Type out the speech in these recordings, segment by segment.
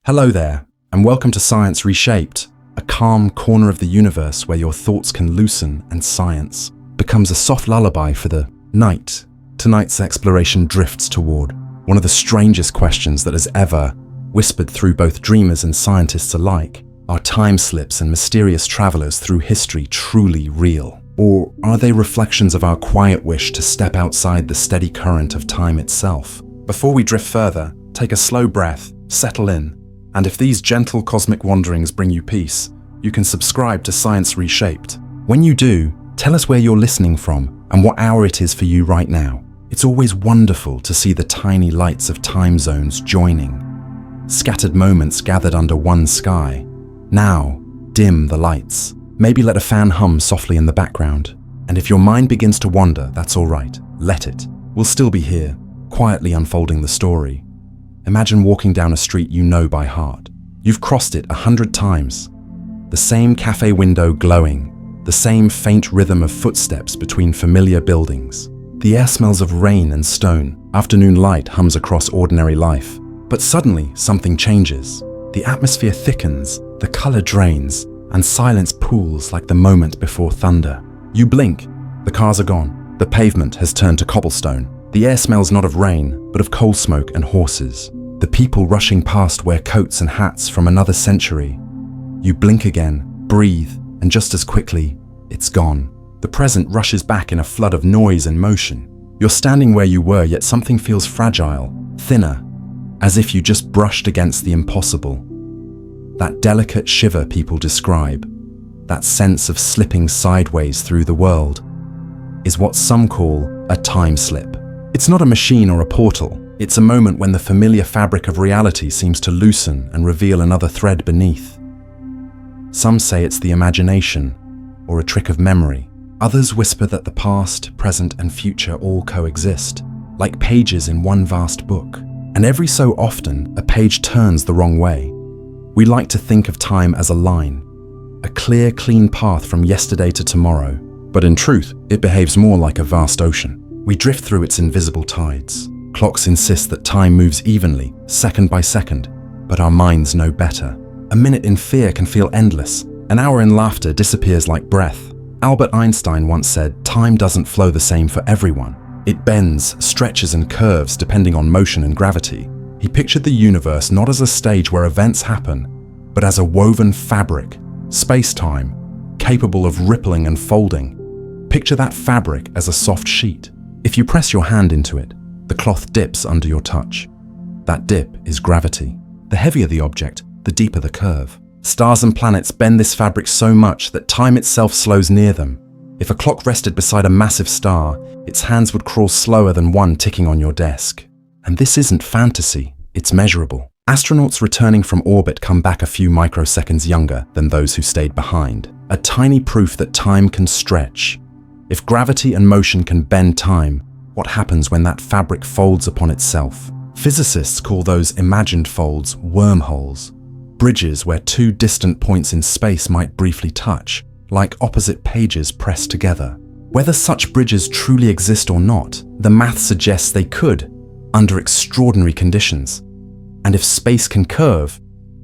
Hello there, and welcome to Science Reshaped, a calm corner of the universe where your thoughts can loosen and science becomes a soft lullaby for the night. Tonight's exploration drifts toward one of the strangest questions that has ever whispered through both dreamers and scientists alike. Are time slips and mysterious travelers through history truly real? Or are they reflections of our quiet wish to step outside the steady current of time itself? Before we drift further, take a slow breath, settle in, and if these gentle cosmic wanderings bring you peace, you can subscribe to Science Reshaped. When you do, tell us where you're listening from and what hour it is for you right now. It's always wonderful to see the tiny lights of time zones joining. Scattered moments gathered under one sky. Now, dim the lights. Maybe let a fan hum softly in the background. And if your mind begins to wander, that's all right. Let it. We'll still be here, quietly unfolding the story. Imagine walking down a street you know by heart. You've crossed it 100 times. The same cafe window glowing, the same faint rhythm of footsteps between familiar buildings. The air smells of rain and stone. Afternoon light hums across ordinary life. But suddenly, something changes. The atmosphere thickens, the color drains, and silence pools like the moment before thunder. You blink. The cars are gone. The pavement has turned to cobblestone. The air smells not of rain, but of coal smoke and horses. The people rushing past wear coats and hats from another century. You blink again, breathe, and just as quickly, it's gone. The present rushes back in a flood of noise and motion. You're standing where you were, yet something feels fragile, thinner, as if you just brushed against the impossible. That delicate shiver people describe, that sense of slipping sideways through the world, is what some call a time slip. It's not a machine or a portal. It's a moment when the familiar fabric of reality seems to loosen and reveal another thread beneath. Some say it's the imagination or a trick of memory. Others whisper that the past, present, and future all coexist, like pages in one vast book. And every so often, a page turns the wrong way. We like to think of time as a line, a clear, clean path from yesterday to tomorrow. But in truth, it behaves more like a vast ocean. We drift through its invisible tides. Clocks insist that time moves evenly, second by second, but our minds know better. A minute in fear can feel endless. An hour in laughter disappears like breath. Albert Einstein once said, "Time doesn't flow the same for everyone. It bends, stretches, and curves depending on motion and gravity." He pictured the universe not as a stage where events happen, but as a woven fabric, space-time, capable of rippling and folding. Picture that fabric as a soft sheet. If you press your hand into it, the cloth dips under your touch. That dip is gravity. The heavier the object, the deeper the curve. Stars and planets bend this fabric so much that time itself slows near them. If a clock rested beside a massive star, its hands would crawl slower than one ticking on your desk. And this isn't fantasy, it's measurable. Astronauts returning from orbit come back a few microseconds younger than those who stayed behind. A tiny proof that time can stretch. If gravity and motion can bend time, what happens when that fabric folds upon itself? Physicists call those imagined folds wormholes, bridges where two distant points in space might briefly touch, like opposite pages pressed together. Whether such bridges truly exist or not, the math suggests they could, under extraordinary conditions. And if space can curve,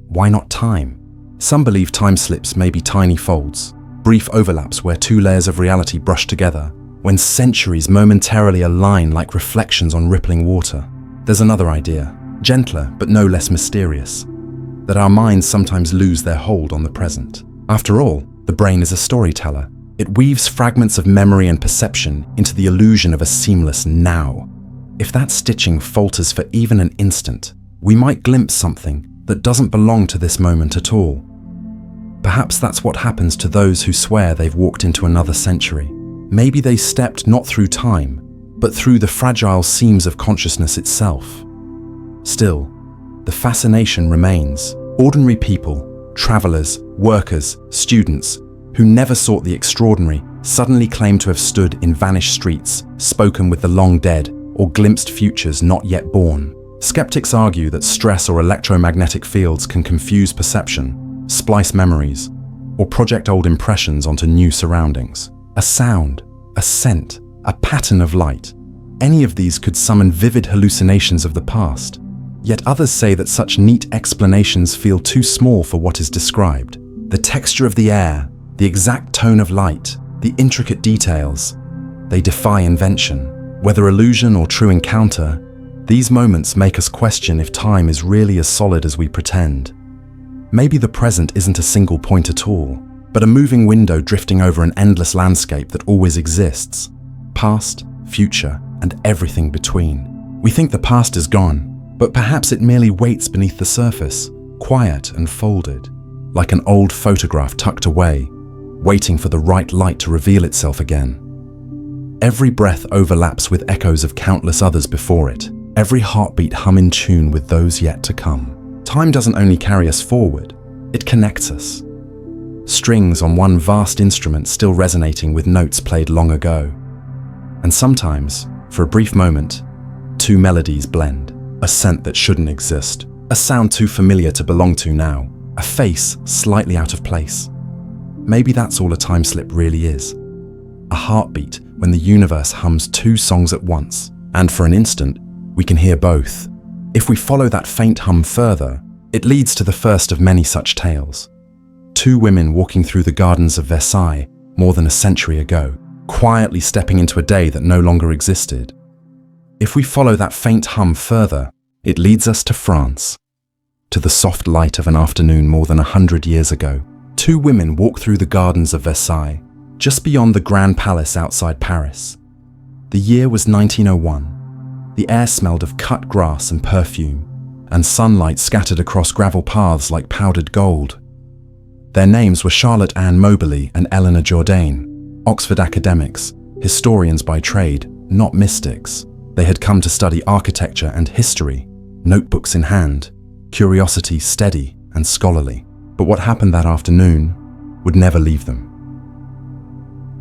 why not time? Some believe time slips may be tiny folds, brief overlaps where two layers of reality brush together, when centuries momentarily align like reflections on rippling water. There's another idea, gentler but no less mysterious, that our minds sometimes lose their hold on the present. After all, the brain is a storyteller. It weaves fragments of memory and perception into the illusion of a seamless now. If that stitching falters for even an instant, we might glimpse something that doesn't belong to this moment at all. Perhaps that's what happens to those who swear they've walked into another century. Maybe they stepped not through time, but through the fragile seams of consciousness itself. Still, the fascination remains. Ordinary people, travelers, workers, students, who never sought the extraordinary, suddenly claim to have stood in vanished streets, spoken with the long dead, or glimpsed futures not yet born. Skeptics argue that stress or electromagnetic fields can confuse perception, splice memories, or project old impressions onto new surroundings. A sound, a scent, a pattern of light. Any of these could summon vivid hallucinations of the past. Yet others say that such neat explanations feel too small for what is described. The texture of the air, the exact tone of light, the intricate details, they defy invention. Whether illusion or true encounter, these moments make us question if time is really as solid as we pretend. Maybe the present isn't a single point at all, but a moving window drifting over an endless landscape that always exists. Past, future, and everything between. We think the past is gone, but perhaps it merely waits beneath the surface, quiet and folded, like an old photograph tucked away, waiting for the right light to reveal itself again. Every breath overlaps with echoes of countless others before it. Every heartbeat hum in tune with those yet to come. Time doesn't only carry us forward, it connects us. Strings on one vast instrument still resonating with notes played long ago. And sometimes, for a brief moment, two melodies blend. A scent that shouldn't exist. A sound too familiar to belong to now. A face slightly out of place. Maybe that's all a time slip really is. A heartbeat when the universe hums two songs at once. And for an instant, we can hear both. If we follow that faint hum further, it leads to the first of many such tales. Two women walking through the gardens of Versailles more than a century ago, quietly stepping into a day that no longer existed. If we follow that faint hum further, it leads us to France, to the soft light of an afternoon more than 100 years ago. Two women walk through the gardens of Versailles, just beyond the Grand Palace outside Paris. The year was 1901. The air smelled of cut grass and perfume, and sunlight scattered across gravel paths like powdered gold. Their names were Charlotte Anne Moberly and Eleanor Jourdain, Oxford academics, historians by trade, not mystics. They had come to study architecture and history, notebooks in hand, curiosity steady and scholarly. But what happened that afternoon would never leave them.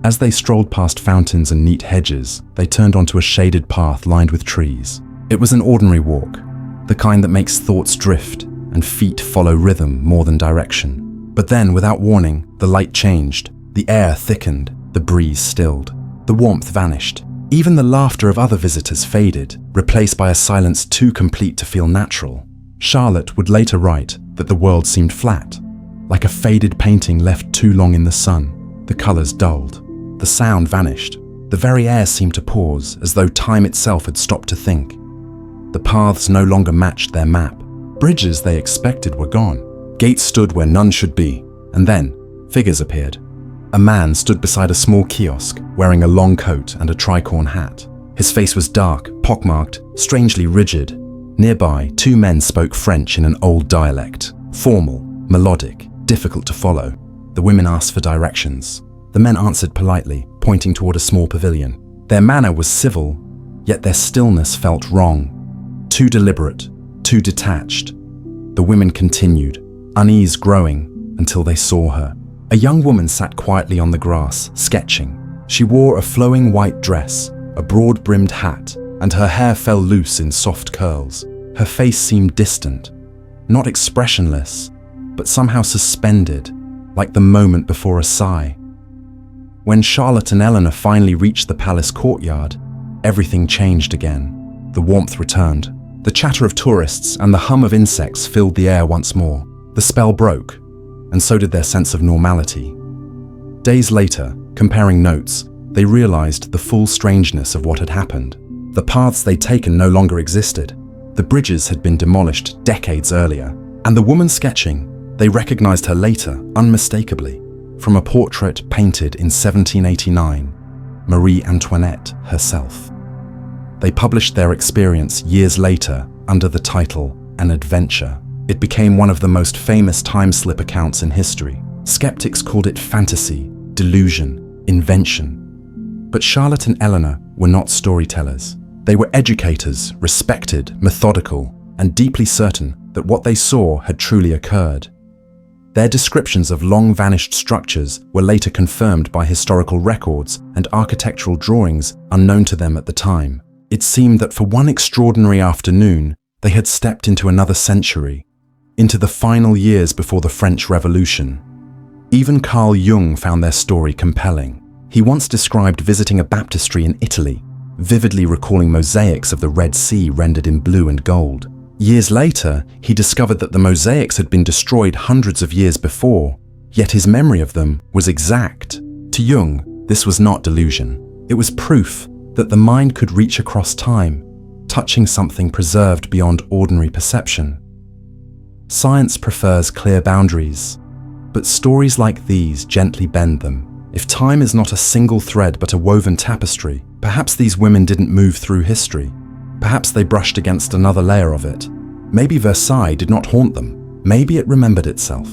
As they strolled past fountains and neat hedges, they turned onto a shaded path lined with trees. It was an ordinary walk, the kind that makes thoughts drift and feet follow rhythm more than direction. But then, without warning, the light changed, the air thickened, the breeze stilled. The warmth vanished. Even the laughter of other visitors faded, replaced by a silence too complete to feel natural. Charlotte would later write that the world seemed flat, like a faded painting left too long in the sun. The colors dulled. The sound vanished. The very air seemed to pause, as though time itself had stopped to think. The paths no longer matched their map. Bridges they expected were gone. Gates stood where none should be. And then, figures appeared. A man stood beside a small kiosk, wearing a long coat and a tricorn hat. His face was dark, pockmarked, strangely rigid. Nearby, two men spoke French in an old dialect. Formal, melodic, difficult to follow. The women asked for directions. The men answered politely, pointing toward a small pavilion. Their manner was civil, yet their stillness felt wrong. Too deliberate, too detached. The women continued, unease growing, until they saw her. A young woman sat quietly on the grass, sketching. She wore a flowing white dress, a broad-brimmed hat, and her hair fell loose in soft curls. Her face seemed distant, not expressionless, but somehow suspended, like the moment before a sigh. When Charlotte and Eleanor finally reached the palace courtyard, everything changed again. The warmth returned. The chatter of tourists and the hum of insects filled the air once more. The spell broke, and so did their sense of normality. Days later, comparing notes, they realized the full strangeness of what had happened. The paths they'd taken no longer existed. The bridges had been demolished decades earlier. And the woman sketching, they recognized her later, unmistakably, from a portrait painted in 1789, Marie Antoinette herself. They published their experience years later under the title An Adventure. It became one of the most famous time slip accounts in history. Skeptics called it fantasy, delusion, invention. But Charlotte and Eleanor were not storytellers. They were educators, respected, methodical, and deeply certain that what they saw had truly occurred. Their descriptions of long-vanished structures were later confirmed by historical records and architectural drawings unknown to them at the time. It seemed that for one extraordinary afternoon, they had stepped into another century, into the final years before the French Revolution. Even Carl Jung found their story compelling. He once described visiting a baptistry in Italy, vividly recalling mosaics of the Red Sea rendered in blue and gold. Years later, he discovered that the mosaics had been destroyed hundreds of years before, yet his memory of them was exact. To Jung, this was not delusion. It was proof that the mind could reach across time, touching something preserved beyond ordinary perception. Science prefers clear boundaries, but stories like these gently bend them. If time is not a single thread but a woven tapestry, perhaps these women didn't move through history. Perhaps they brushed against another layer of it. Maybe Versailles did not haunt them. Maybe it remembered itself.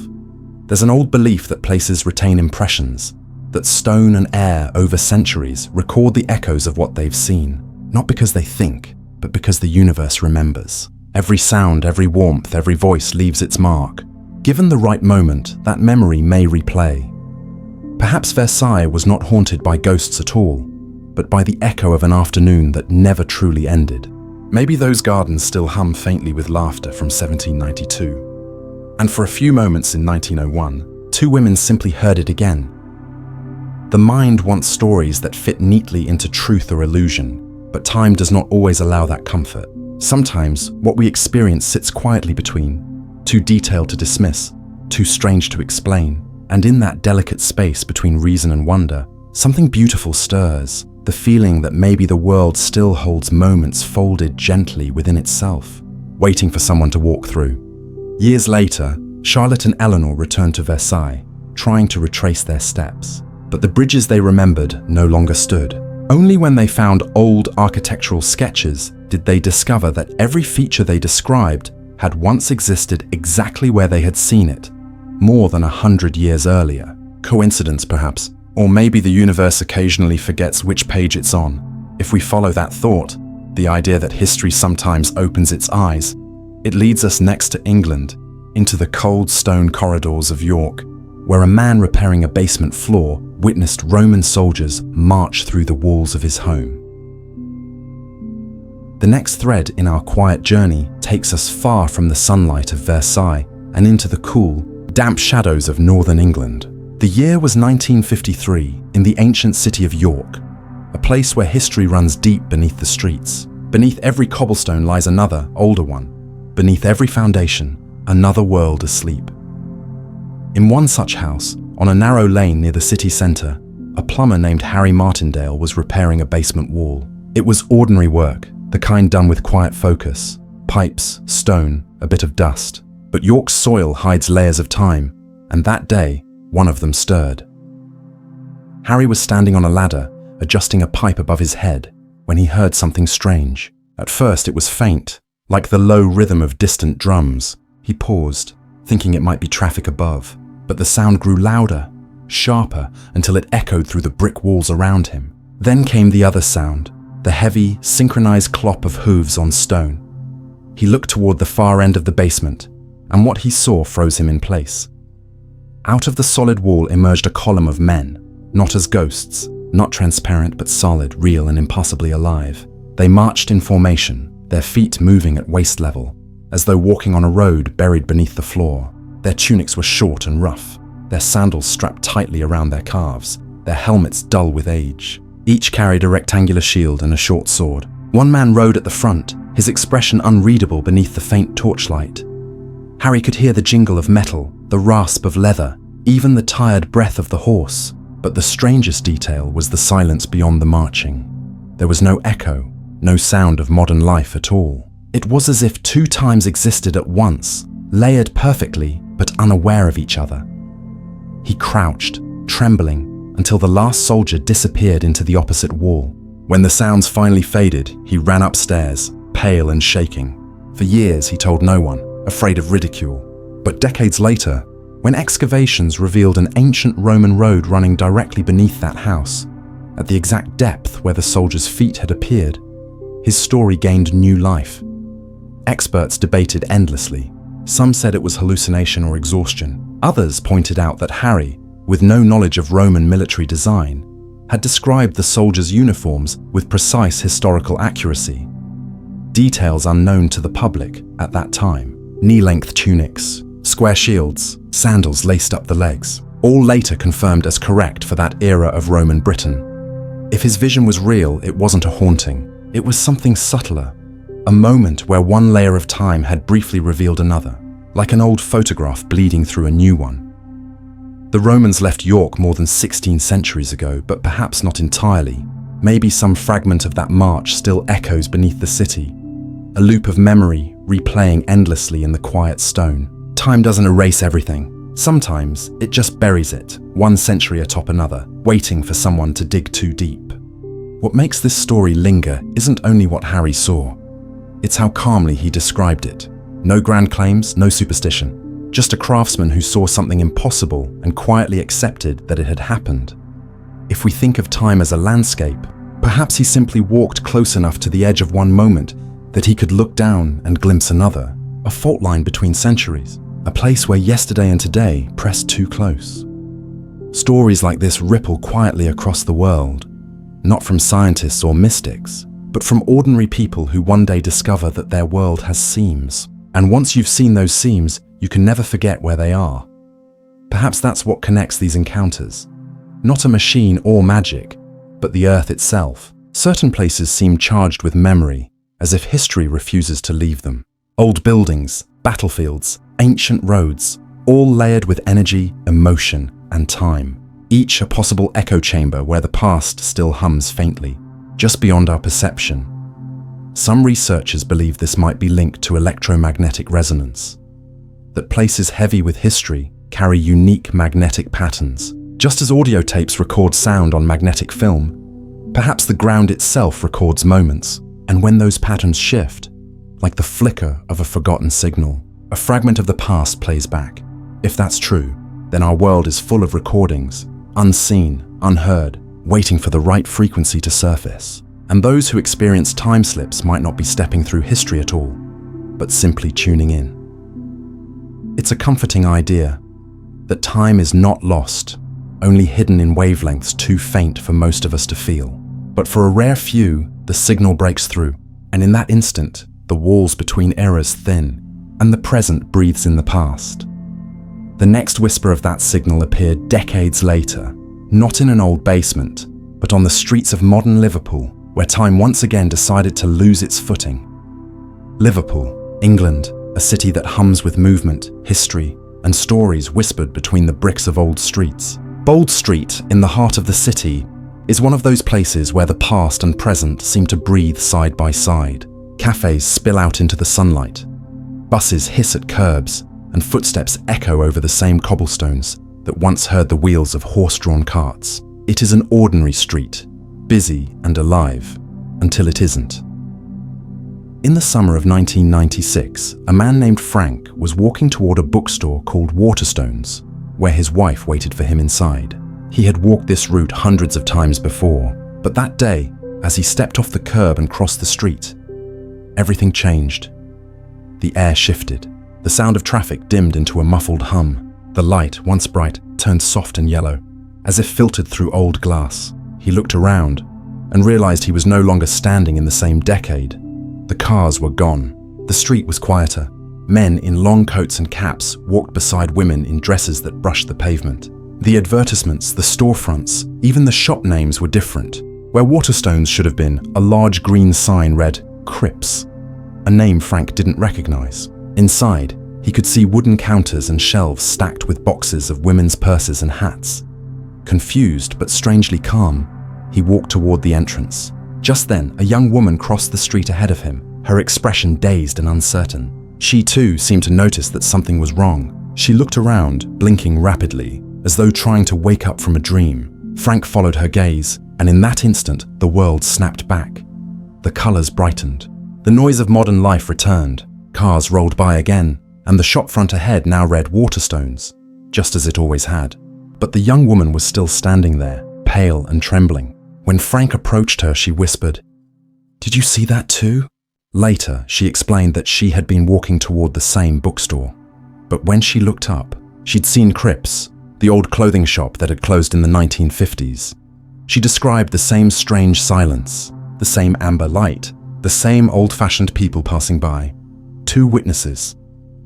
There's an old belief that places retain impressions, that stone and air over centuries record the echoes of what they've seen, not because they think, but because the universe remembers. Every sound, every warmth, every voice leaves its mark. Given the right moment, that memory may replay. Perhaps Versailles was not haunted by ghosts at all, but by the echo of an afternoon that never truly ended. Maybe those gardens still hum faintly with laughter from 1792. And for a few moments in 1901, two women simply heard it again. The mind wants stories that fit neatly into truth or illusion, but time does not always allow that comfort. Sometimes what we experience sits quietly between, too detailed to dismiss, too strange to explain, and in that delicate space between reason and wonder, something beautiful stirs, the feeling that maybe the world still holds moments folded gently within itself, waiting for someone to walk through. Years later, Charlotte and Eleanor returned to Versailles, trying to retrace their steps. But the bridges they remembered no longer stood. Only when they found old architectural sketches did they discover that every feature they described had once existed exactly where they had seen it, more than 100 years earlier. Coincidence, perhaps? Or maybe the universe occasionally forgets which page it's on. If we follow that thought, the idea that history sometimes opens its eyes, it leads us next to England, into the cold stone corridors of York, where a man repairing a basement floor witnessed Roman soldiers march through the walls of his home. The next thread in our quiet journey takes us far from the sunlight of Versailles and into the cool, damp shadows of northern England. The year was 1953 in the ancient city of York, a place where history runs deep beneath the streets. Beneath every cobblestone lies another, older one. Beneath every foundation, another world asleep. In one such house, on a narrow lane near the city centre, a plumber named Harry Martindale was repairing a basement wall. It was ordinary work, the kind done with quiet focus. Pipes, stone, a bit of dust. But York's soil hides layers of time, and that day, one of them stirred. Harry was standing on a ladder, adjusting a pipe above his head, when he heard something strange. At first it was faint, like the low rhythm of distant drums. He paused, thinking it might be traffic above, but the sound grew louder, sharper, until it echoed through the brick walls around him. Then came the other sound, the heavy, synchronized clop of hooves on stone. He looked toward the far end of the basement, and what he saw froze him in place. Out of the solid wall emerged a column of men, not as ghosts, not transparent but solid, real and impossibly alive. They marched in formation, their feet moving at waist level, as though walking on a road buried beneath the floor. Their tunics were short and rough, their sandals strapped tightly around their calves, their helmets dull with age. Each carried a rectangular shield and a short sword. One man rode at the front, his expression unreadable beneath the faint torchlight. Harry could hear the jingle of metal, the rasp of leather, even the tired breath of the horse. But the strangest detail was the silence beyond the marching. There was no echo, no sound of modern life at all. It was as if two times existed at once, layered perfectly, but unaware of each other. He crouched, trembling, until the last soldier disappeared into the opposite wall. When the sounds finally faded, he ran upstairs, pale and shaking. For years he told no one, afraid of ridicule. But decades later, when excavations revealed an ancient Roman road running directly beneath that house, at the exact depth where the soldier's feet had appeared, his story gained new life. Experts debated endlessly. Some said it was hallucination or exhaustion. Others pointed out that Harry, with no knowledge of Roman military design, had described the soldiers' uniforms with precise historical accuracy. Details unknown to the public at that time. Knee-length tunics, square shields, sandals laced up the legs, all later confirmed as correct for that era of Roman Britain. If his vision was real, it wasn't a haunting. It was something subtler, A moment where one layer of time had briefly revealed another, like an old photograph bleeding through a new one. The Romans left York more than 16 centuries ago, but perhaps not entirely. Maybe some fragment of that march still echoes beneath the city, a loop of memory replaying endlessly in the quiet stone. Time doesn't erase everything. Sometimes it just buries it, one century atop another, waiting for someone to dig too deep. What makes this story linger isn't only what Harry saw, it's how calmly he described it. No grand claims, no superstition. Just a craftsman who saw something impossible and quietly accepted that it had happened. If we think of time as a landscape, perhaps he simply walked close enough to the edge of one moment that he could look down and glimpse another, a fault line between centuries, a place where yesterday and today pressed too close. Stories like this ripple quietly across the world, not from scientists or mystics, but from ordinary people who one day discover that their world has seams. And once you've seen those seams, you can never forget where they are. Perhaps that's what connects these encounters. Not a machine or magic, but the Earth itself. Certain places seem charged with memory, as if history refuses to leave them. Old buildings, battlefields, ancient roads, all layered with energy, emotion, and time. Each a possible echo chamber where the past still hums faintly, just beyond our perception. Some researchers believe this might be linked to electromagnetic resonance, that places heavy with history carry unique magnetic patterns. Just as audio tapes record sound on magnetic film, perhaps the ground itself records moments, and when those patterns shift, like the flicker of a forgotten signal, a fragment of the past plays back. If that's true, then our world is full of recordings, unseen, unheard, waiting for the right frequency to surface. And those who experience time slips might not be stepping through history at all, but simply tuning in. It's a comforting idea that time is not lost, only hidden in wavelengths too faint for most of us to feel. But for a rare few, the signal breaks through, and in that instant, the walls between eras thin, and the present breathes in the past. The next whisper of that signal appeared decades later, not in an old basement, but on the streets of modern Liverpool, where time once again decided to lose its footing. Liverpool, England, a city that hums with movement, history, and stories whispered between the bricks of old streets. Bold Street, in the heart of the city, is one of those places where the past and present seem to breathe side by side. Cafes spill out into the sunlight. Buses hiss at curbs, and footsteps echo over the same cobblestones that once heard the wheels of horse-drawn carts. It is an ordinary street, busy and alive, until it isn't. In the summer of 1996, a man named Frank was walking toward a bookstore called Waterstones, where his wife waited for him inside. He had walked this route hundreds of times before, but that day, as he stepped off the curb and crossed the street, everything changed. The air shifted. The sound of traffic dimmed into a muffled hum. The light, once bright, turned soft and yellow, as if filtered through old glass. He looked around and realized he was no longer standing in the same decade. The cars were gone. The street was quieter. Men in long coats and caps walked beside women in dresses that brushed the pavement. The advertisements, the storefronts, even the shop names were different. Where Waterstones should have been, a large green sign read Crips, a name Frank didn't recognize. Inside, he could see wooden counters and shelves stacked with boxes of women's purses and hats. Confused but strangely calm, he walked toward the entrance. Just then, a young woman crossed the street ahead of him, her expression dazed and uncertain. She too seemed to notice that something was wrong. She looked around, blinking rapidly, as though trying to wake up from a dream. Frank followed her gaze, and in that instant, the world snapped back. The colors brightened. The noise of modern life returned. Cars rolled by again, and the shop front ahead now read Waterstones, just as it always had. But the young woman was still standing there, pale and trembling. When Frank approached her, she whispered, "Did you see that too?" Later, she explained that she had been walking toward the same bookstore. But when she looked up, she'd seen Crips, the old clothing shop that had closed in the 1950s. She described the same strange silence, the same amber light, the same old-fashioned people passing by. Two witnesses,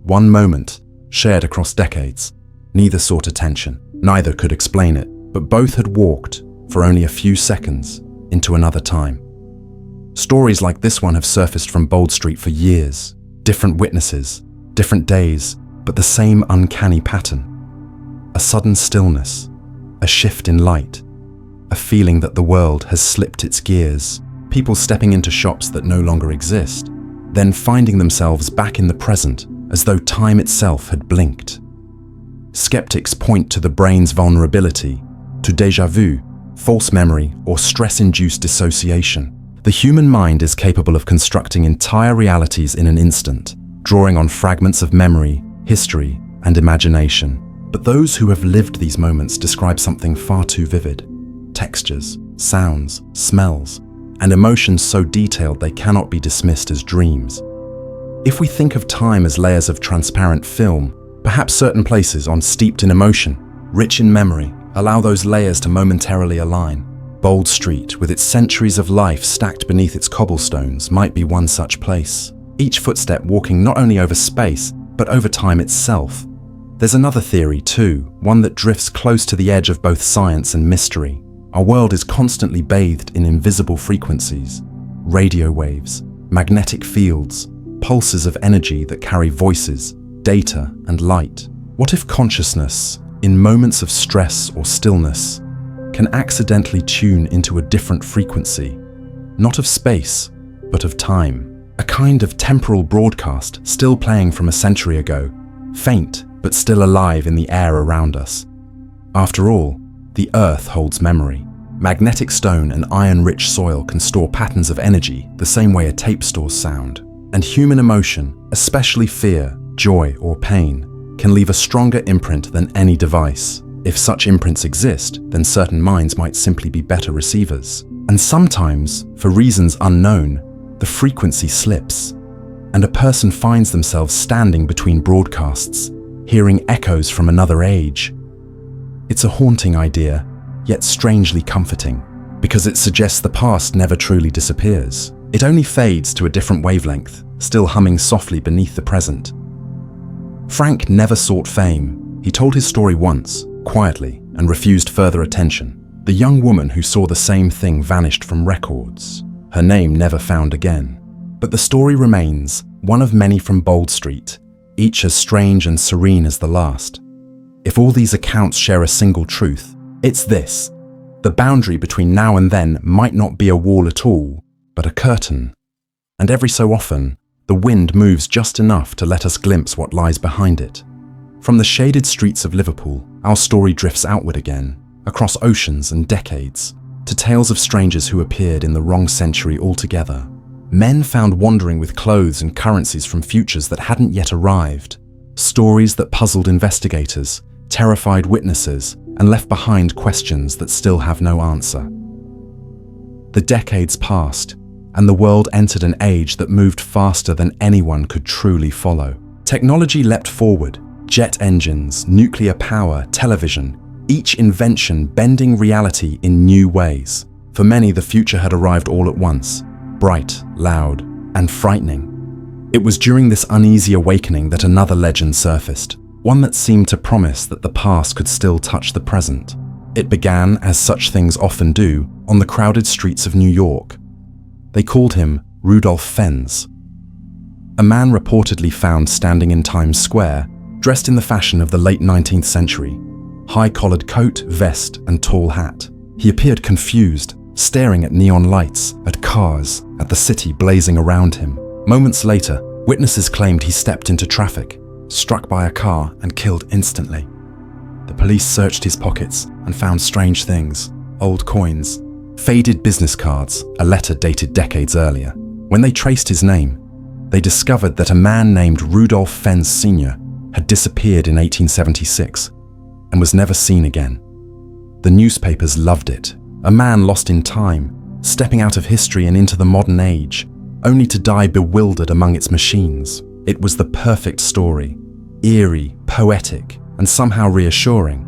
one moment, shared across decades. Neither sought attention, neither could explain it, but both had walked, for only a few seconds, into another time. Stories like this one have surfaced from Bold Street for years. Different witnesses, different days, but the same uncanny pattern. A sudden stillness, a shift in light, a feeling that the world has slipped its gears. People stepping into shops that no longer exist, then finding themselves back in the present as though time itself had blinked. Skeptics point to the brain's vulnerability, to déjà vu, false memory, or stress-induced dissociation. The human mind is capable of constructing entire realities in an instant, drawing on fragments of memory, history, and imagination. But those who have lived these moments describe something far too vivid. Textures, sounds, smells, and emotions so detailed they cannot be dismissed as dreams. If we think of time as layers of transparent film, perhaps certain places steeped in emotion, rich in memory, allow those layers to momentarily align. Bold Street, with its centuries of life stacked beneath its cobblestones, might be one such place. Each footstep walking not only over space, but over time itself. There's another theory too, one that drifts close to the edge of both science and mystery. Our world is constantly bathed in invisible frequencies, radio waves, magnetic fields, pulses of energy that carry voices, data, and light. What if consciousness, in moments of stress or stillness, can accidentally tune into a different frequency, not of space, but of time? A kind of temporal broadcast still playing from a century ago, faint but still alive in the air around us. After all, the Earth holds memory. Magnetic stone and iron-rich soil can store patterns of energy the same way a tape stores sound. And human emotion, especially fear, joy, or pain, can leave a stronger imprint than any device. If such imprints exist, then certain minds might simply be better receivers. And sometimes, for reasons unknown, the frequency slips, and a person finds themselves standing between broadcasts, hearing echoes from another age. It's a haunting idea, yet strangely comforting, because it suggests the past never truly disappears. It only fades to a different wavelength, still humming softly beneath the present. Frank never sought fame. He told his story once, quietly, and refused further attention. The young woman who saw the same thing vanished from records, her name never found again. But the story remains, one of many from Bold Street, each as strange and serene as the last. If all these accounts share a single truth, it's this: the boundary between now and then might not be a wall at all, but a curtain. And every so often, the wind moves just enough to let us glimpse what lies behind it. From the shaded streets of Liverpool, our story drifts outward again, across oceans and decades, to tales of strangers who appeared in the wrong century altogether. Men found wandering with clothes and currencies from futures that hadn't yet arrived. Stories that puzzled investigators, terrified witnesses, and left behind questions that still have no answer. The decades passed, and the world entered an age that moved faster than anyone could truly follow. Technology leapt forward: jet engines, nuclear power, television, each invention bending reality in new ways. For many, the future had arrived all at once, bright, loud, and frightening. It was during this uneasy awakening that another legend surfaced, one that seemed to promise that the past could still touch the present. It began, as such things often do, on the crowded streets of New York. They called him Rudolph Fens, a man reportedly found standing in Times Square, dressed in the fashion of the late 19th century, high-collared coat, vest, and tall hat. He appeared confused, staring at neon lights, at cars, at the city blazing around him. Moments later, witnesses claimed he stepped into traffic, struck by a car, and killed instantly. The police searched his pockets and found strange things: old coins, faded business cards, a letter dated decades earlier. When they traced his name, they discovered that a man named Rudolph Fens Sr. had disappeared in 1876 and was never seen again. The newspapers loved it. A man lost in time, stepping out of history and into the modern age, only to die bewildered among its machines. It was the perfect story, eerie, poetic, and somehow reassuring.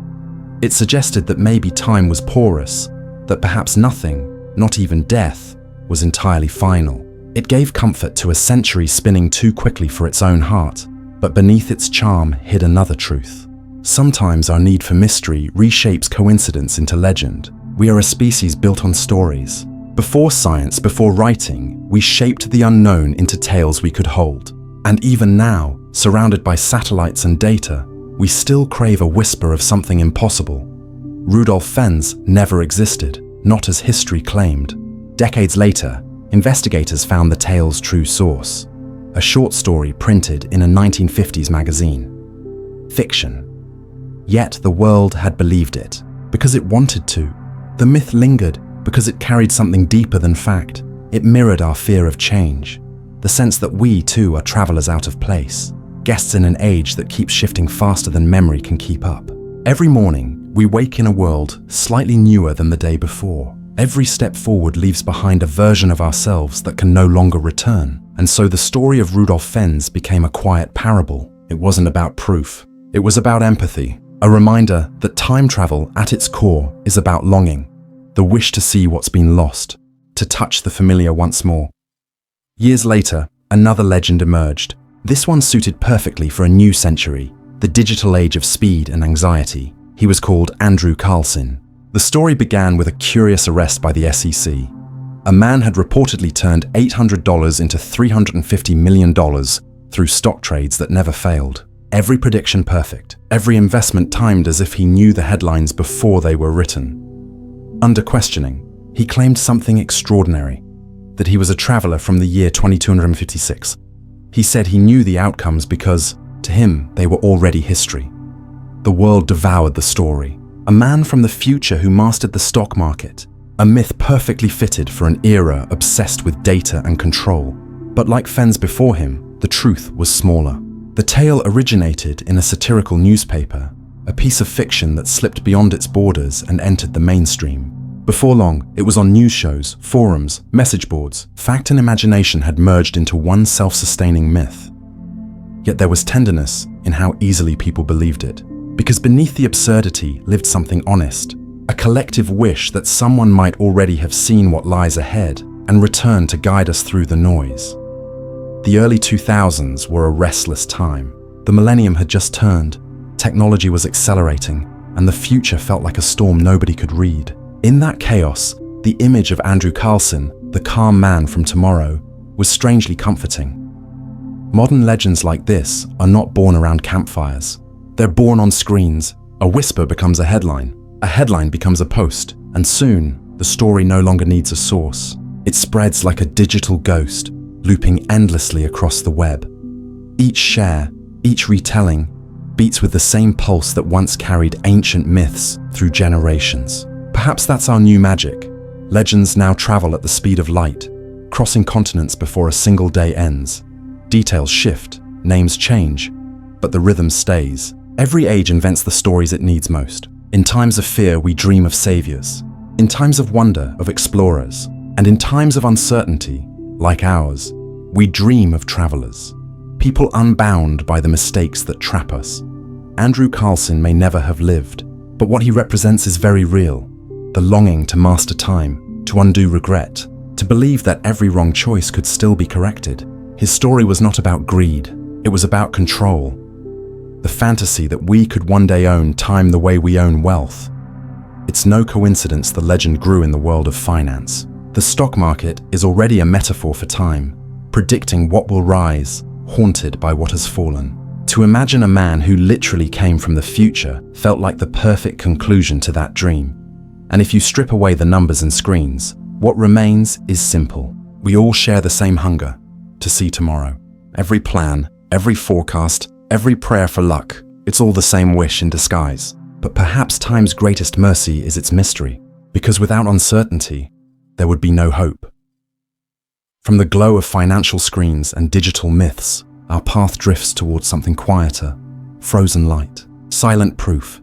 It suggested that maybe time was porous, that perhaps nothing, not even death, was entirely final. It gave comfort to a century spinning too quickly for its own heart, but beneath its charm hid another truth. Sometimes our need for mystery reshapes coincidence into legend. We are a species built on stories, Before science, before writing, we shaped the unknown into tales we could hold. And even now, surrounded by satellites and data, we still crave a whisper of something impossible. Rudolf Fens never existed, not as history claimed. Decades later, investigators found the tale's true source, a short story printed in a 1950s magazine. Fiction. Yet the world had believed it, because it wanted to. The myth lingered because it carried something deeper than fact. It mirrored our fear of change, the sense that we too are travelers out of place, guests in an age that keeps shifting faster than memory can keep up. Every morning, we wake in a world slightly newer than the day before. Every step forward leaves behind a version of ourselves that can no longer return. And so the story of Rudolf Fens became a quiet parable. It wasn't about proof. It was about empathy, a reminder that time travel at its core is about longing, the wish to see what's been lost, to touch the familiar once more. Years later, another legend emerged. This one suited perfectly for a new century, the digital age of speed and anxiety. He was called Andrew Carlson. The story began with a curious arrest by the SEC. A man had reportedly turned $800 into $350 million through stock trades that never failed. Every prediction perfect, every investment timed as if he knew the headlines before they were written. Under questioning, he claimed something extraordinary, that he was a traveler from the year 2256. He said he knew the outcomes because, to him, they were already history. The world devoured the story. A man from the future who mastered the stock market, a myth perfectly fitted for an era obsessed with data and control. But like Fens before him, the truth was smaller. The tale originated in a satirical newspaper, a piece of fiction that slipped beyond its borders and entered the mainstream. Before long, it was on news shows, forums, message boards. Fact and imagination had merged into one self-sustaining myth. Yet there was tenderness in how easily people believed it, because beneath the absurdity lived something honest, a collective wish that someone might already have seen what lies ahead and return to guide us through the noise. The early 2000s were a restless time. The millennium had just turned, technology was accelerating, and the future felt like a storm nobody could read. In that chaos, the image of Andrew Carlson, the calm man from tomorrow, was strangely comforting. Modern legends like this are not born around campfires. They're born on screens. A whisper becomes a headline becomes a post, and soon, the story no longer needs a source. It spreads like a digital ghost, looping endlessly across the web. Each share, each retelling, beats with the same pulse that once carried ancient myths through generations. Perhaps that's our new magic. Legends now travel at the speed of light, crossing continents before a single day ends. Details shift, names change, but the rhythm stays. Every age invents the stories it needs most. In times of fear, we dream of saviors. In times of wonder, of explorers. And in times of uncertainty, like ours, we dream of travelers. People unbound by the mistakes that trap us. Andrew Carlson may never have lived, but what he represents is very real. The longing to master time, to undo regret, to believe that every wrong choice could still be corrected. His story was not about greed, it was about control. The fantasy that we could one day own time the way we own wealth. It's no coincidence the legend grew in the world of finance. The stock market is already a metaphor for time, predicting what will rise, haunted by what has fallen. To imagine a man who literally came from the future felt like the perfect conclusion to that dream. And if you strip away the numbers and screens, what remains is simple. We all share the same hunger, to see tomorrow. Every plan, every forecast, every prayer for luck, it's all the same wish in disguise. But perhaps time's greatest mercy is its mystery, because without uncertainty, there would be no hope. From the glow of financial screens and digital myths, our path drifts towards something quieter, frozen light, silent proof,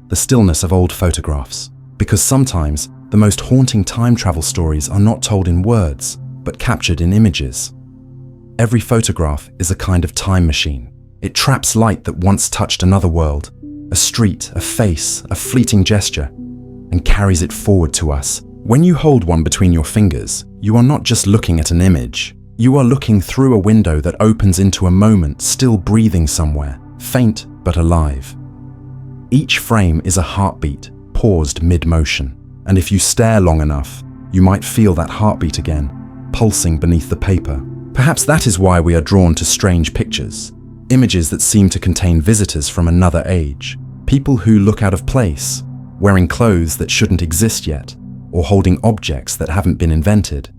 the stillness of old photographs. Because sometimes, the most haunting time travel stories are not told in words, but captured in images. Every photograph is a kind of time machine. It traps light that once touched another world, a street, a face, a fleeting gesture, and carries it forward to us. When you hold one between your fingers, you are not just looking at an image. You are looking through a window that opens into a moment still breathing somewhere, faint but alive. Each frame is a heartbeat, paused mid-motion, and if you stare long enough, you might feel that heartbeat again, pulsing beneath the paper. Perhaps that is why we are drawn to strange pictures, images that seem to contain visitors from another age, people who look out of place, wearing clothes that shouldn't exist yet, or holding objects that haven't been invented.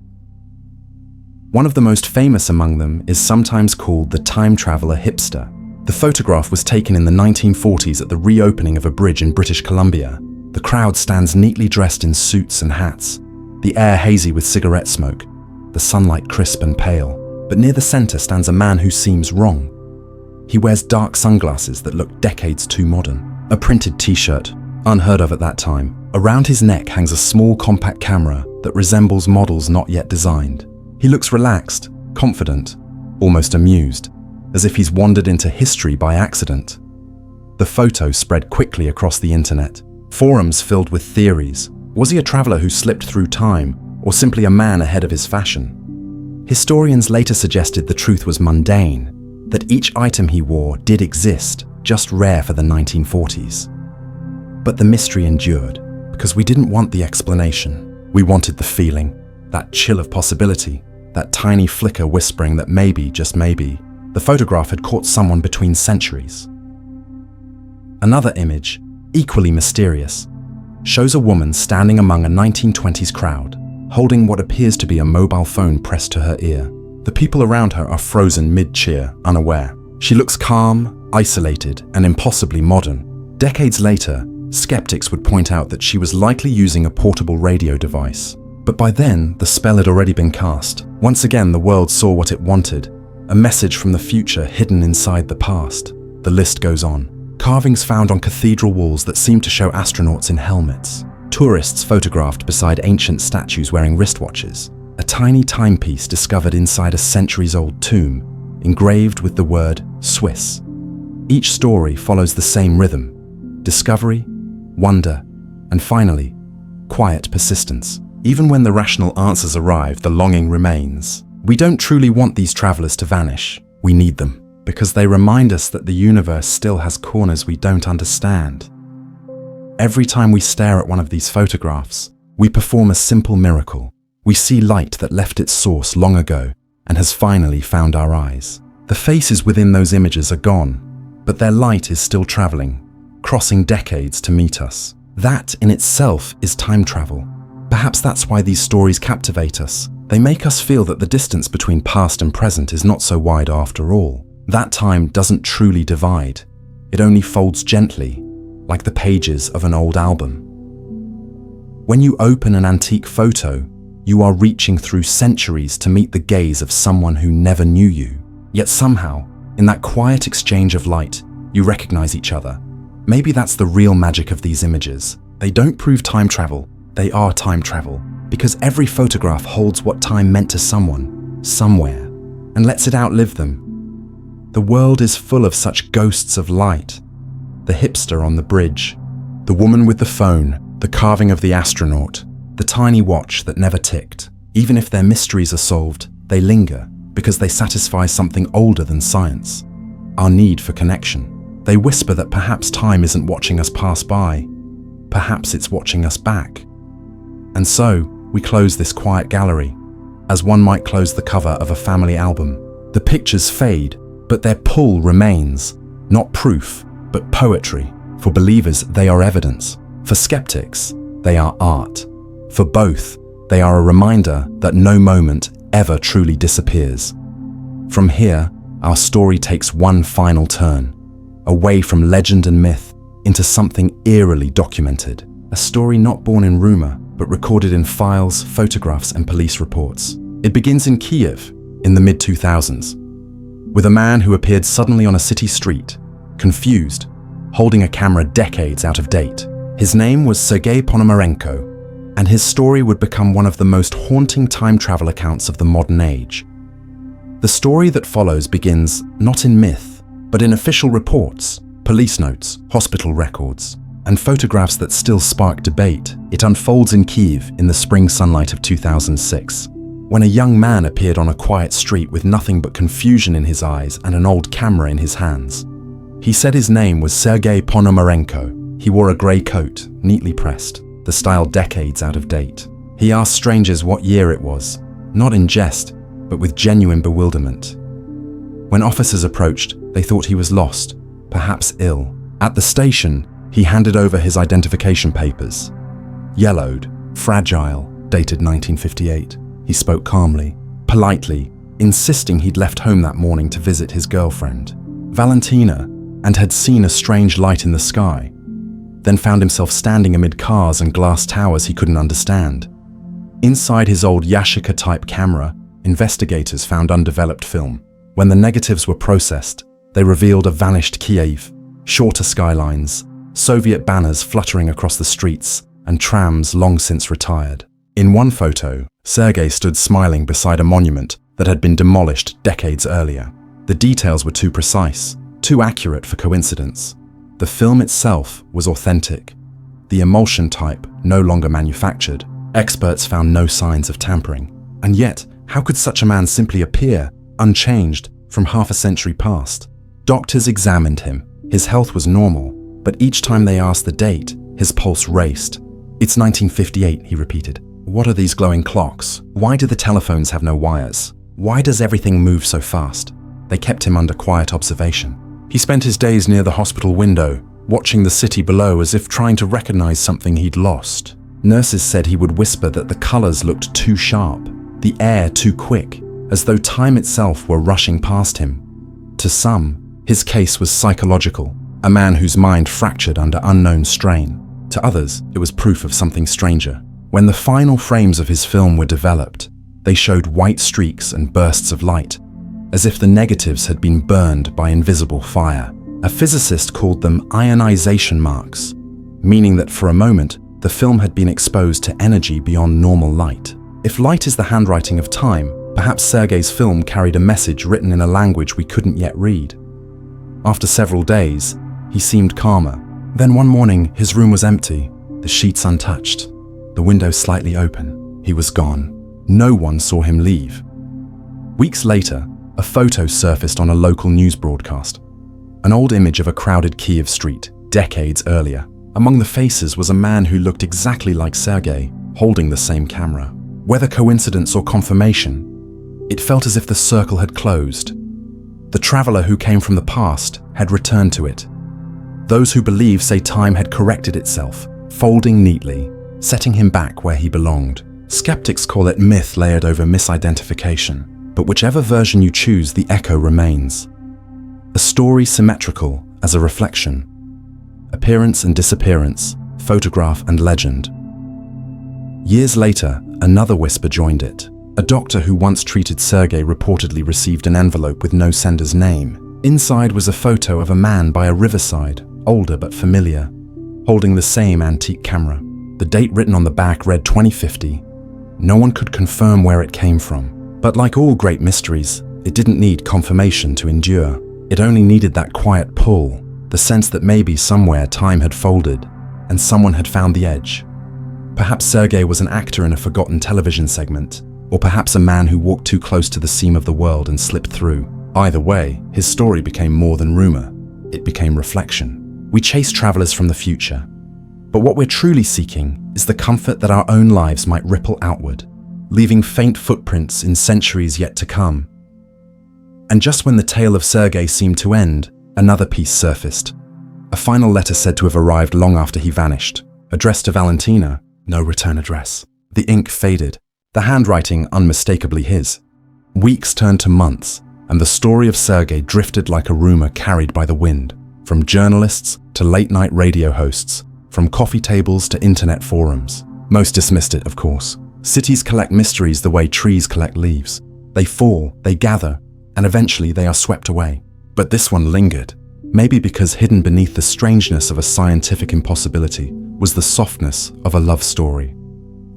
One of the most famous among them is sometimes called the time traveler hipster. The photograph was taken in the 1940s at the reopening of a bridge in British Columbia. The crowd stands neatly dressed in suits and hats, the air hazy with cigarette smoke, the sunlight crisp and pale. But near the center stands a man who seems wrong. He wears dark sunglasses that look decades too modern, a printed t-shirt, unheard of at that time. Around his neck hangs a small compact camera that resembles models not yet designed. He looks relaxed, confident, almost amused, as if he's wandered into history by accident. The photo spread quickly across the internet. Forums filled with theories. Was he a traveler who slipped through time, or simply a man ahead of his fashion? Historians later suggested the truth was mundane, that each item he wore did exist, just rare for the 1940s. But the mystery endured, because we didn't want the explanation. We wanted the feeling, that chill of possibility, that tiny flicker whispering that maybe, just maybe, the photograph had caught someone between centuries. Another image, equally mysterious, shows a woman standing among a 1920s crowd, holding what appears to be a mobile phone pressed to her ear. The people around her are frozen mid-cheer, unaware. She looks calm, isolated, and impossibly modern. Decades later, skeptics would point out that she was likely using a portable radio device. But by then, the spell had already been cast. Once again, the world saw what it wanted, a message from the future hidden inside the past. The list goes on. Carvings found on cathedral walls that seem to show astronauts in helmets. Tourists photographed beside ancient statues wearing wristwatches. A tiny timepiece discovered inside a centuries-old tomb, engraved with the word Swiss. Each story follows the same rhythm: discovery, wonder, and finally, quiet persistence. Even when the rational answers arrive, the longing remains. We don't truly want these travelers to vanish. We need them, because they remind us that the universe still has corners we don't understand. Every time we stare at one of these photographs, we perform a simple miracle. We see light that left its source long ago and has finally found our eyes. The faces within those images are gone, but their light is still traveling, crossing decades to meet us. That in itself is time travel. Perhaps that's why these stories captivate us. They make us feel that the distance between past and present is not so wide after all. That time doesn't truly divide. It only folds gently, like the pages of an old album. When you open an antique photo, you are reaching through centuries to meet the gaze of someone who never knew you. Yet somehow, in that quiet exchange of light, you recognize each other. Maybe that's the real magic of these images. They don't prove time travel. They are time travel, because every photograph holds what time meant to someone, somewhere, and lets it outlive them. The world is full of such ghosts of light. The hipster on the bridge, the woman with the phone, the carving of the astronaut, the tiny watch that never ticked. Even if their mysteries are solved, they linger because they satisfy something older than science, our need for connection. They whisper that perhaps time isn't watching us pass by, perhaps it's watching us back. And so, we close this quiet gallery, as one might close the cover of a family album. The pictures fade, but their pull remains, not proof, but poetry. For believers, they are evidence. For skeptics, they are art. For both, they are a reminder that no moment ever truly disappears. From here, our story takes one final turn, away from legend and myth into something eerily documented. A story not born in rumor, but recorded in files, photographs, and police reports. It begins in Kiev in the mid-2000s, with a man who appeared suddenly on a city street, confused, holding a camera decades out of date. His name was Sergei Ponomarenko, and his story would become one of the most haunting time travel accounts of the modern age. The story that follows begins not in myth, but in official reports, police notes, hospital records, and photographs that still spark debate. It unfolds in Kyiv in the spring sunlight of 2006, when a young man appeared on a quiet street with nothing but confusion in his eyes and an old camera in his hands. He said his name was Sergei Ponomarenko. He wore a grey coat, neatly pressed, the style decades out of date. He asked strangers what year it was, not in jest, but with genuine bewilderment. When officers approached, they thought he was lost, perhaps ill. At the station, he handed over his identification papers. Yellowed, fragile, dated 1958. He spoke calmly, politely, insisting he'd left home that morning to visit his girlfriend, Valentina, and had seen a strange light in the sky, then found himself standing amid cars and glass towers he couldn't understand. Inside his old Yashica-type camera, investigators found undeveloped film. When the negatives were processed, they revealed a vanished Kiev, shorter skylines, Soviet banners fluttering across the streets, and trams long since retired. In one photo, Sergei stood smiling beside a monument that had been demolished decades earlier. The details were too precise, too accurate for coincidence. The film itself was authentic. The emulsion type no longer manufactured. Experts found no signs of tampering. And yet, how could such a man simply appear, unchanged, from half a century past? Doctors examined him. His health was normal, but each time they asked the date, his pulse raced. "It's 1958, he repeated. "What are these glowing clocks? Why do the telephones have no wires? Why does everything move so fast?" They kept him under quiet observation. He spent his days near the hospital window, watching the city below as if trying to recognize something he'd lost. Nurses said he would whisper that the colors looked too sharp, the air too quick, as though time itself were rushing past him. To some, his case was psychological, a man whose mind fractured under unknown strain. To others, it was proof of something stranger. When the final frames of his film were developed, they showed white streaks and bursts of light, as if the negatives had been burned by invisible fire. A physicist called them ionization marks, meaning that for a moment, the film had been exposed to energy beyond normal light. If light is the handwriting of time, perhaps Sergei's film carried a message written in a language we couldn't yet read. After several days, he seemed calmer. Then one morning, his room was empty, the sheets untouched, the window slightly open. He was gone. No one saw him leave. Weeks later, a photo surfaced on a local news broadcast. An old image of a crowded Kiev street, decades earlier. Among the faces was a man who looked exactly like Sergei, holding the same camera. Whether coincidence or confirmation, it felt as if the circle had closed. The traveler who came from the past had returned to it. Those who believe say time had corrected itself, folding neatly, setting him back where he belonged. Skeptics call it myth layered over misidentification, but whichever version you choose, the echo remains. A story symmetrical as a reflection. Appearance and disappearance, photograph and legend. Years later, another whisper joined it. A doctor who once treated Sergei reportedly received an envelope with no sender's name. Inside was a photo of a man by a riverside, older but familiar, holding the same antique camera. The date written on the back read 2050. No one could confirm where it came from. But like all great mysteries, it didn't need confirmation to endure. It only needed that quiet pull, the sense that maybe somewhere time had folded and someone had found the edge. Perhaps Sergei was an actor in a forgotten television segment, or perhaps a man who walked too close to the seam of the world and slipped through. Either way, his story became more than rumor. It became reflection. We chase travelers from the future, but what we're truly seeking is the comfort that our own lives might ripple outward, leaving faint footprints in centuries yet to come. And just when the tale of Sergei seemed to end, another piece surfaced. A final letter said to have arrived long after he vanished. Addressed to Valentina, no return address. The ink faded, the handwriting unmistakably his. Weeks turned to months, and the story of Sergei drifted like a rumor carried by the wind. From journalists to late-night radio hosts, from coffee tables to internet forums. Most dismissed it, of course. Cities collect mysteries the way trees collect leaves. They fall, they gather, and eventually they are swept away. But this one lingered, maybe because hidden beneath the strangeness of a scientific impossibility was the softness of a love story.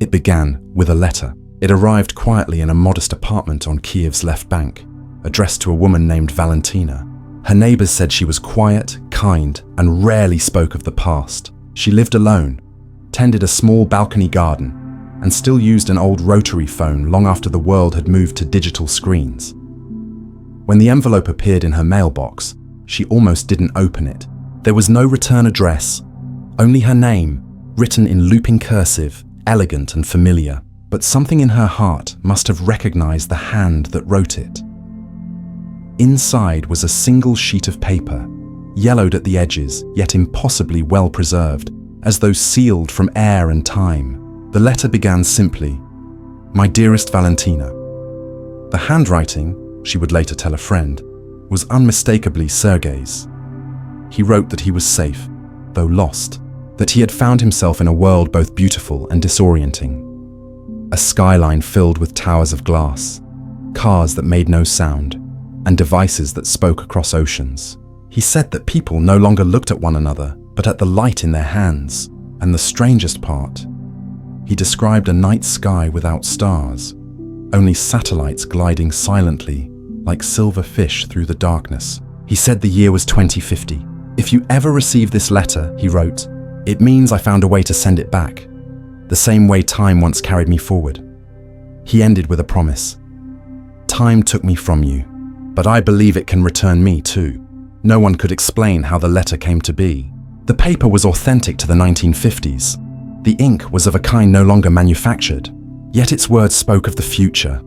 It began with a letter. It arrived quietly in a modest apartment on Kiev's left bank, addressed to a woman named Valentina. Her neighbors said she was quiet, kind, and rarely spoke of the past. She lived alone, tended a small balcony garden, and still used an old rotary phone long after the world had moved to digital screens. When the envelope appeared in her mailbox, she almost didn't open it. There was no return address, only her name, written in looping cursive, elegant and familiar. but something in her heart must have recognized the hand that wrote it. Inside was a single sheet of paper, yellowed at the edges, yet impossibly well preserved, as though sealed from air and time. The letter began simply, "My dearest Valentina." The handwriting, she would later tell a friend, was unmistakably Sergei's. He wrote that he was safe, though lost, that he had found himself in a world both beautiful and disorienting. A skyline filled with towers of glass, cars that made no sound, and devices that spoke across oceans. He said that people no longer looked at one another, but at the light in their hands. And the strangest part, he described a night sky without stars, only satellites gliding silently, like silver fish through the darkness. He said the year was 2050. "If you ever receive this letter," he wrote, "it means I found a way to send it back, the same way time once carried me forward." He ended with a promise. "Time took me from you, but I believe it can return me too." No one could explain how the letter came to be. The paper was authentic to the 1950s. The ink was of a kind no longer manufactured, yet its words spoke of the future,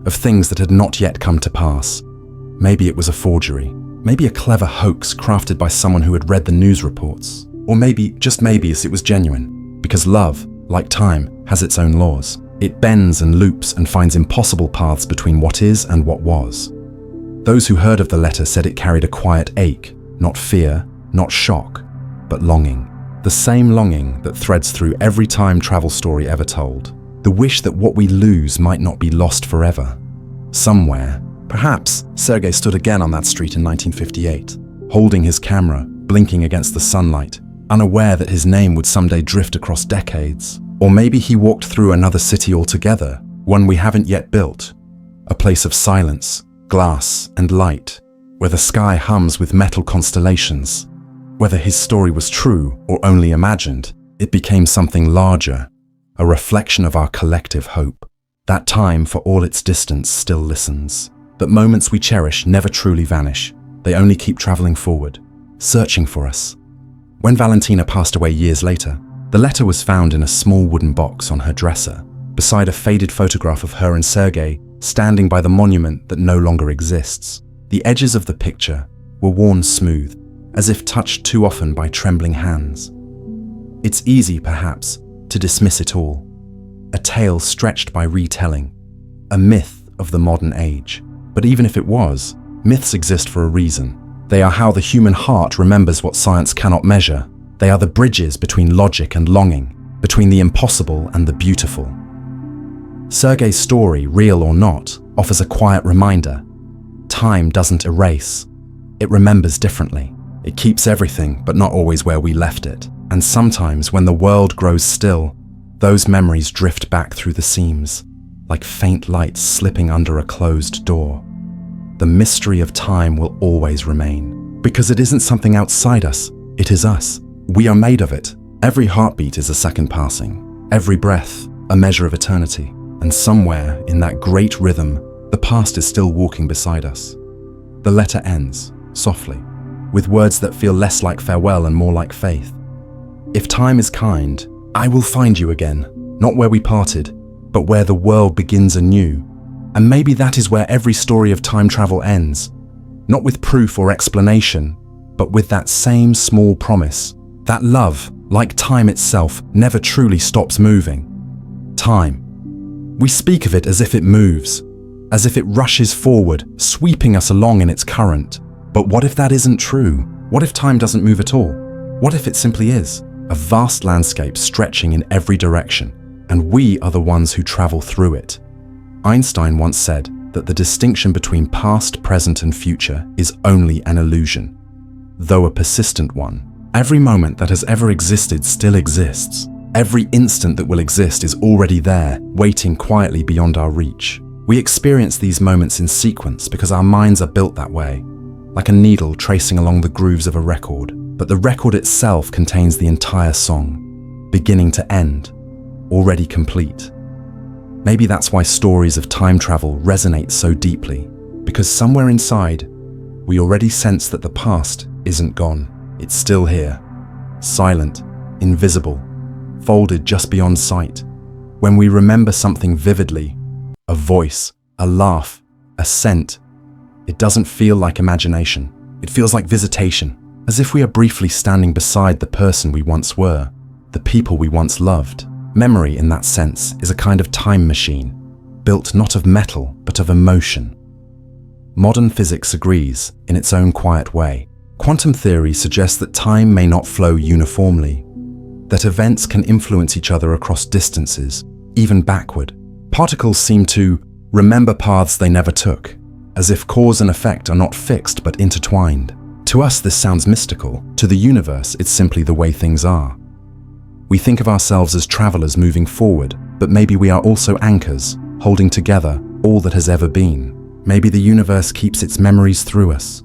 of things that had not yet come to pass. Maybe it was a forgery, maybe a clever hoax crafted by someone who had read the news reports, or maybe, just maybe, it was genuine, because love, like time, has its own laws. It bends and loops and finds impossible paths between what is and what was. Those who heard of the letter said it carried a quiet ache, not fear, not shock, but longing. The same longing that threads through every time travel story ever told. The wish that what we lose might not be lost forever. Somewhere, perhaps, Sergei stood again on that street in 1958, holding his camera, blinking against the sunlight, unaware that his name would someday drift across decades. Or maybe he walked through another city altogether, one we haven't yet built. A place of silence, glass and light, where the sky hums with metal constellations. Whether his story was true or only imagined, it became something larger, a reflection of our collective hope. That time, for all its distance, still listens. But moments we cherish never truly vanish. They only keep traveling forward, searching for us. When Valentina passed away years later, the letter was found in a small wooden box on her dresser, beside a faded photograph of her and Sergei standing by the monument that no longer exists. The edges of the picture were worn smooth, as if touched too often by trembling hands. It's easy, perhaps, to dismiss it all. A tale stretched by retelling, a myth of the modern age. But even if it was, myths exist for a reason. They are how the human heart remembers what science cannot measure. They are the bridges between logic and longing, between the impossible and the beautiful. Sergei's story, real or not, offers a quiet reminder. Time doesn't erase. It remembers differently. It keeps everything, but not always where we left it. And sometimes, when the world grows still, those memories drift back through the seams, like faint lights slipping under a closed door. The mystery of time will always remain, because it isn't something outside us, it is us. We are made of it. Every heartbeat is a second passing, every breath a measure of eternity. And somewhere in that great rhythm, the past is still walking beside us. The letter ends, softly, with words that feel less like farewell and more like faith. If time is kind, I will find you again, not where we parted, but where the world begins anew. And maybe that is where every story of time travel ends, not with proof or explanation, but with that same small promise, that love, like time itself, never truly stops moving. Time. We speak of it as if it moves, as if it rushes forward, sweeping us along in its current. But what if that isn't true? What if time doesn't move at all? What if it simply is? A vast landscape stretching in every direction, and we are the ones who travel through it. Einstein once said that the distinction between past, present, and future is only an illusion, though a persistent one. Every moment that has ever existed still exists. Every instant that will exist is already there, waiting quietly beyond our reach. We experience these moments in sequence because our minds are built that way, like a needle tracing along the grooves of a record. But the record itself contains the entire song, beginning to end, already complete. Maybe that's why stories of time travel resonate so deeply, because somewhere inside, we already sense that the past isn't gone. It's still here, silent, invisible, folded just beyond sight, When we remember something vividly, a voice, a laugh, a scent, it doesn't feel like imagination. It feels like visitation, as if we are briefly standing beside the person we once were, the people we once loved. Memory, in that sense, is a kind of time machine, built not of metal, but of emotion. Modern physics agrees, in its own quiet way. Quantum theory suggests that time may not flow uniformly, that events can influence each other across distances, even backward. Particles seem to remember paths they never took, as if cause and effect are not fixed but intertwined. To us, this sounds mystical. To the universe, it's simply the way things are. We think of ourselves as travelers moving forward, but maybe we are also anchors, holding together all that has ever been. Maybe the universe keeps its memories through us,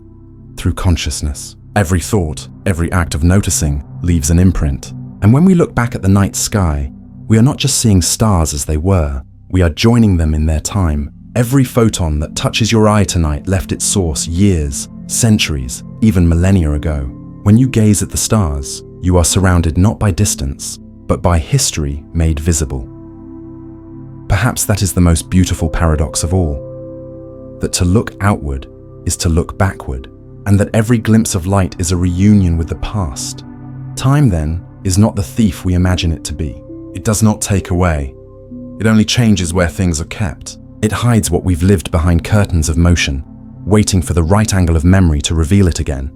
through consciousness. Every thought, every act of noticing leaves an imprint. And when we look back at the night sky, we are not just seeing stars as they were, we are joining them in their time. Every photon that touches your eye tonight left its source years, centuries, even millennia ago. When you gaze at the stars, you are surrounded not by distance, but by history made visible. Perhaps that is the most beautiful paradox of all, that to look outward is to look backward, and that every glimpse of light is a reunion with the past. Time, then, is not the thief we imagine it to be. It does not take away. It only changes where things are kept. It hides what we've lived behind curtains of motion, waiting for the right angle of memory to reveal it again.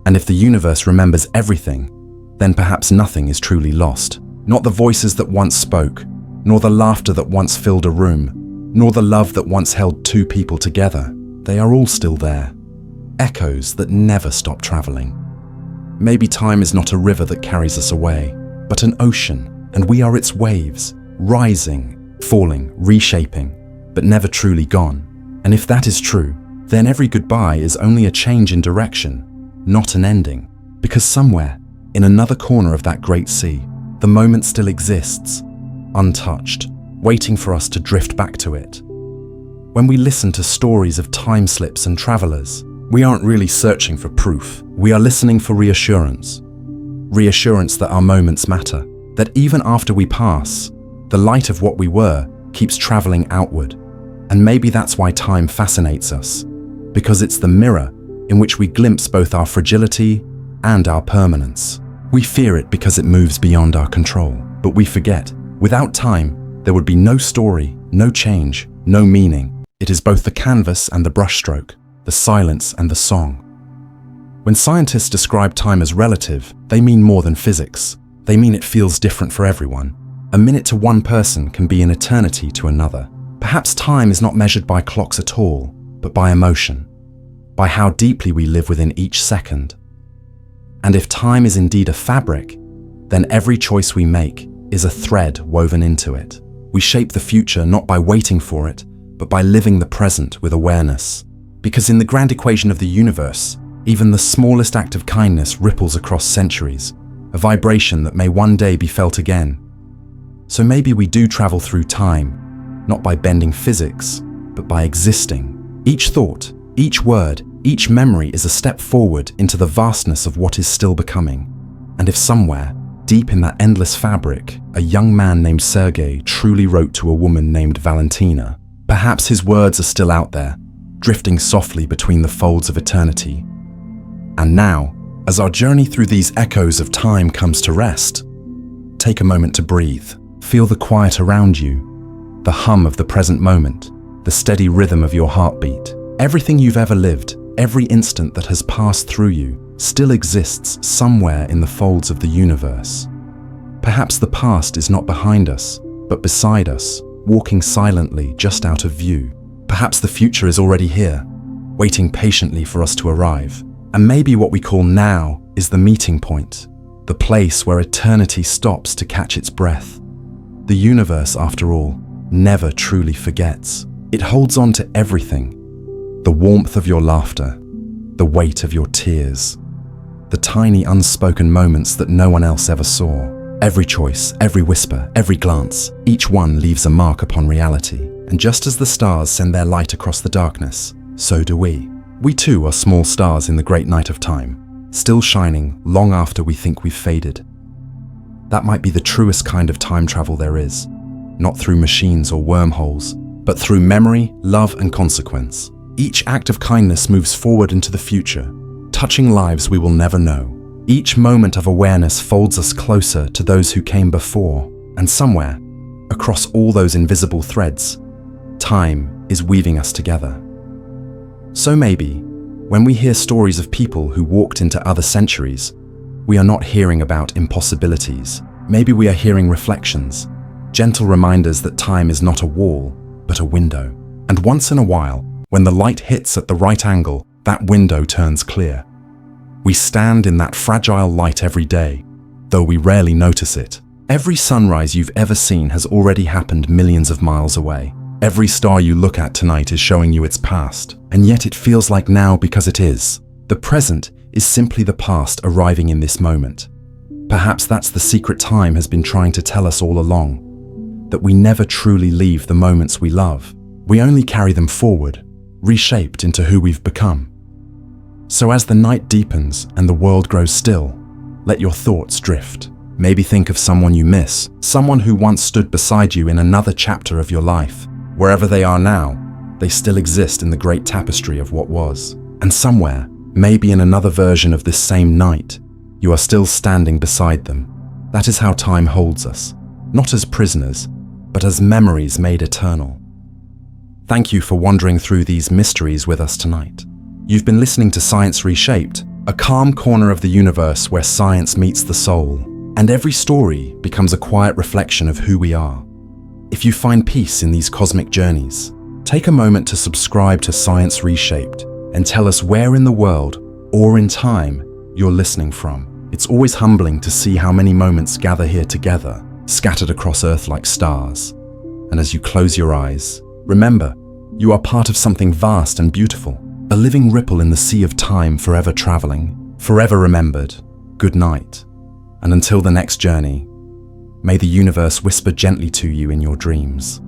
And if the universe remembers everything, then perhaps nothing is truly lost. Not the voices that once spoke, nor the laughter that once filled a room, nor the love that once held two people together. They are all still there. Echoes that never stop traveling. Maybe time is not a river that carries us away, but an ocean, and we are its waves, rising, falling, reshaping, but never truly gone. And if that is true, then every goodbye is only a change in direction, not an ending, because somewhere, in another corner of that great sea, the moment still exists, untouched, waiting for us to drift back to it. When we listen to stories of time slips and travelers, we aren't really searching for proof. We are listening for reassurance. Reassurance that our moments matter, that even after we pass, the light of what we were keeps traveling outward. And maybe that's why time fascinates us, because it's the mirror in which we glimpse both our fragility and our permanence. We fear it because it moves beyond our control, but we forget, without time, there would be no story, no change, no meaning. It is both the canvas and the brushstroke, the silence and the song. When scientists describe time as relative, they mean more than physics. They mean it feels different for everyone. A minute to one person can be an eternity to another. Perhaps time is not measured by clocks at all, but by emotion, by how deeply we live within each second. And if time is indeed a fabric, then every choice we make is a thread woven into it. We shape the future not by waiting for it, but by living the present with awareness. Because in the grand equation of the universe, even the smallest act of kindness ripples across centuries, a vibration that may one day be felt again. So maybe we do travel through time, not by bending physics, but by existing. Each thought, each word, each memory is a step forward into the vastness of what is still becoming. And if somewhere, deep in that endless fabric, a young man named Sergei truly wrote to a woman named Valentina, perhaps his words are still out there, drifting softly between the folds of eternity. And now, as our journey through these echoes of time comes to rest, take a moment to breathe. Feel the quiet around you, the hum of the present moment, the steady rhythm of your heartbeat. Everything you've ever lived, every instant that has passed through you, still exists somewhere in the folds of the universe. Perhaps the past is not behind us, but beside us, walking silently just out of view. Perhaps the future is already here, waiting patiently for us to arrive. And maybe what we call now is the meeting point, the place where eternity stops to catch its breath. The universe, after all, never truly forgets. It holds on to everything. The warmth of your laughter, the weight of your tears, the tiny unspoken moments that no one else ever saw. Every choice, every whisper, every glance, each one leaves a mark upon reality. And just as the stars send their light across the darkness, so do we. We too are small stars in the great night of time, still shining long after we think we've faded. That might be the truest kind of time travel there is. not through machines or wormholes, but through memory, love, and consequence. Each act of kindness moves forward into the future, touching lives we will never know. Each moment of awareness folds us closer to those who came before, and somewhere, across all those invisible threads, time is weaving us together. So maybe, when we hear stories of people who walked into other centuries, we are not hearing about impossibilities. Maybe we are hearing reflections, gentle reminders that time is not a wall, but a window. And once in a while, when the light hits at the right angle, that window turns clear. We stand in that fragile light every day, though we rarely notice it. Every sunrise you've ever seen has already happened millions of miles away. Every star you look at tonight is showing you its past, and yet it feels like now because it is. The present is simply the past arriving in this moment. Perhaps that's the secret time has been trying to tell us all along, that we never truly leave the moments we love. We only carry them forward, reshaped into who we've become. So as the night deepens and the world grows still, let your thoughts drift. Maybe think of someone you miss, someone who once stood beside you in another chapter of your life. Wherever they are now, they still exist in the great tapestry of what was. And somewhere, maybe in another version of this same night, you are still standing beside them. That is how time holds us, not as prisoners, but as memories made eternal. Thank you for wandering through these mysteries with us tonight. You've been listening to Science Reshaped, a calm corner of the universe where science meets the soul, and every story becomes a quiet reflection of who we are. If you find peace in these cosmic journeys, take a moment to subscribe to Science Reshaped and tell us where in the world or in time you're listening from. It's always humbling to see how many moments gather here together, scattered across Earth like stars. And as you close your eyes, remember, you are part of something vast and beautiful, a living ripple in the sea of time, forever traveling, forever remembered. Good night. And until the next journey, may the universe whisper gently to you in your dreams.